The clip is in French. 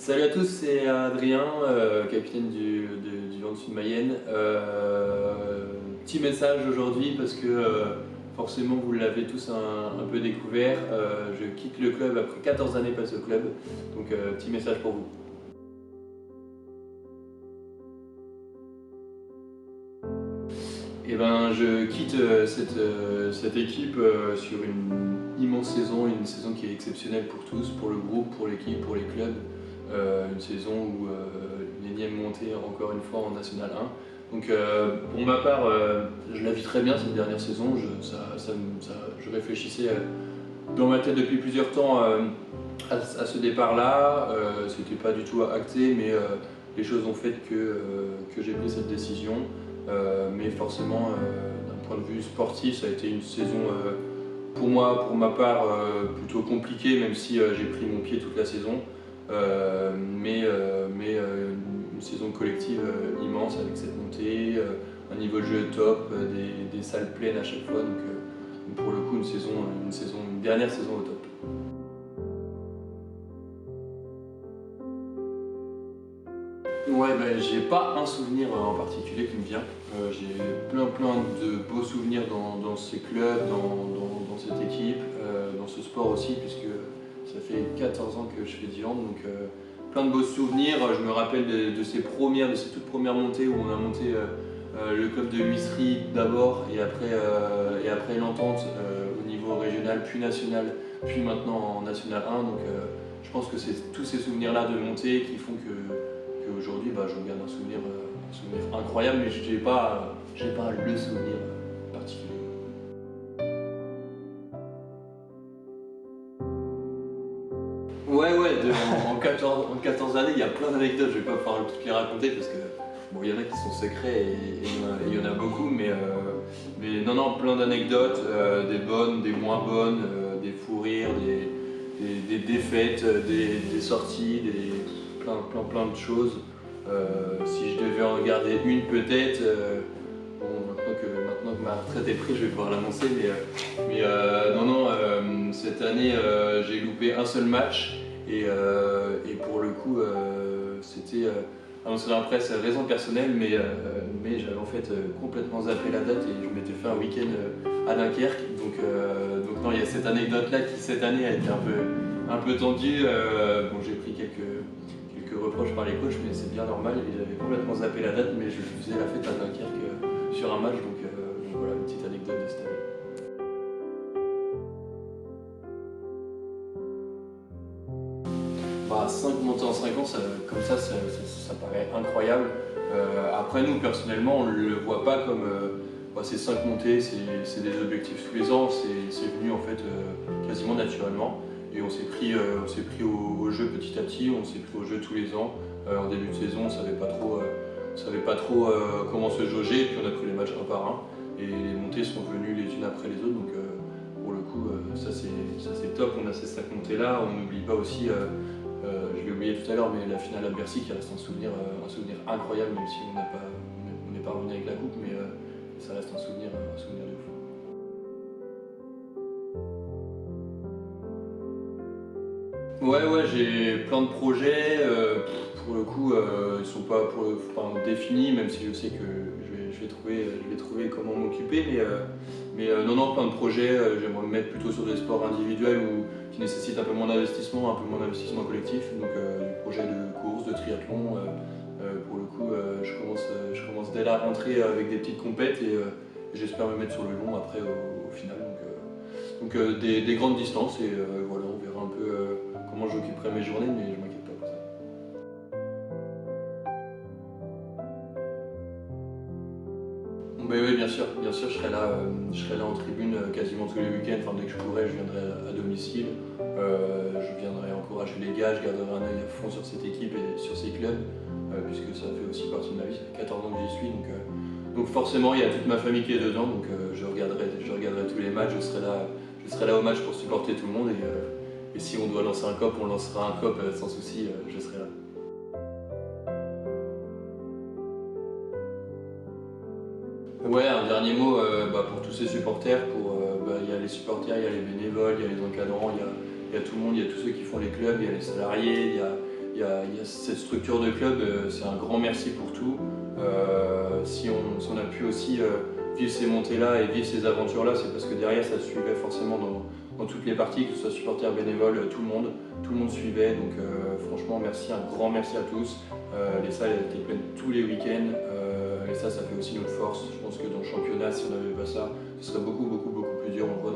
Salut à tous, c'est Adrien, capitaine du Vent Sud Mayenne. Petit message aujourd'hui parce que forcément vous l'avez tous un peu découvert. Je quitte le club après 14 années passées au club, donc petit message pour vous. Et ben, je quitte cette équipe sur une immense saison, une saison qui est exceptionnelle pour tous, pour le groupe, pour l'équipe, pour les clubs. Une saison où une énième montée encore une fois en National 1. Donc pour ma part, je la vis très bien cette dernière saison. Je réfléchissais dans ma tête depuis plusieurs temps à ce départ-là. C'était pas du tout acté, mais les choses ont fait que j'ai pris cette décision. Mais forcément, d'un point de vue sportif, ça a été une saison pour moi, pour ma part, plutôt compliquée, même si j'ai pris mon pied toute la saison. Mais une saison collective immense avec cette montée, un niveau de jeu top, des salles pleines à chaque fois. Donc pour le coup, une dernière saison au top. Ouais, ben, j'ai pas un souvenir en particulier qui me vient. J'ai plein de beaux souvenirs dans ces clubs, dans cette équipe, dans ce sport aussi, puisque ça fait 14 ans que je fais du hand, donc plein de beaux souvenirs. Je me rappelle de ces toutes premières montées où on a monté le club de Huissery d'abord et après l'entente au niveau régional, puis national, puis maintenant en national 1. Donc je pense que c'est tous ces souvenirs-là de montée qui font qu'aujourd'hui j'en garde un souvenir incroyable, mais j'ai pas le souvenir particulier. Ouais, en 14 années, il y a plein d'anecdotes, je vais pas pouvoir toutes les raconter parce que bon, il y en a qui sont secrets et il y en a beaucoup, mais non, plein d'anecdotes, des bonnes, des moins bonnes, des fous rires, des défaites, des sorties, plein de choses. Si je devais en garder une peut-être, bon, maintenant que ma retraite est prise, je vais pouvoir l'annoncer, mais non, cette année j'ai loupé un seul match et pour le coup c'était annoncé dans la presse raison personnelle, mais j'avais en fait complètement zappé la date et je m'étais fait un week-end à Dunkerque. Donc non, il y a cette anecdote là qui cette année a été un peu tendue. Bon, j'ai pris quelques reproches par les coachs, mais c'est bien normal, j'avais complètement zappé la date, mais je faisais la fête à Dunkerque sur un match, donc voilà, une petite anecdote de cette année. 5 montées en 5 ans, comme ça paraît incroyable. Après nous, personnellement, on ne le voit pas comme ces 5 montées, c'est des objectifs tous les ans, c'est venu en fait quasiment naturellement. Et on s'est pris au jeu petit à petit, on s'est pris au jeu tous les ans. En début de saison, on savait pas trop comment se jauger, et puis on a pris les matchs un par un. Et les montées sont venues les unes après les autres, donc pour le coup, ça c'est top. On a ces 5 montées-là, on n'oublie pas aussi, je l'ai oublié tout à l'heure, mais la finale à Bercy qui reste un souvenir incroyable, même si on n'est pas revenu avec la coupe, mais ça reste un souvenir de fou. Ouais, j'ai plein de projets. Pour le coup, ils sont pas définis, même si je sais que je vais trouver comment m'occuper. Mais non, plein de projets. J'aimerais me mettre plutôt sur des sports individuels qui nécessitent un peu moins d'investissement collectif. Donc, des projets de course, de triathlon. Pour le coup, je commence dès la rentrée avec des petites compètes et j'espère me mettre sur le long après au final. Donc des grandes distances et voilà, on verra un peu comment j'occuperai mes journées, mais je m'inquiète pas pour ça. Bon, ben oui, bien sûr, je serai là en tribune quasiment tous les week-ends. Enfin, dès que je pourrai, je viendrai à domicile. Je viendrai encourager les gars, je garderai un œil à fond sur cette équipe et sur ces clubs, puisque ça fait aussi partie de ma vie. Ça fait 14 ans que j'y suis, donc forcément il y a toute ma famille qui est dedans, donc je regarderai tous les matchs, je serai là au match pour supporter tout le monde et si on doit lancer un COP, on lancera un COP sans souci, je serai là. Ouais, un dernier mot pour tous ces supporters, il y a les supporters, il y a les bénévoles, il y a les encadrants, il y a tout le monde, il y a tous ceux qui font les clubs, il y a les salariés, il il y a cette structure de club, c'est un grand merci pour tout. Si on a pu aussi vivre ces montées-là et vivre ces aventures-là, c'est parce que derrière ça suivait forcément dans toutes les parties, que ce soit supporters, bénévoles, tout le monde suivait. Donc franchement merci, un grand merci à tous. Les salles étaient pleines tous les week-ends et ça fait aussi notre force. Je pense que dans le championnat, si on n'avait pas ça, ce serait beaucoup plus dur. On le voit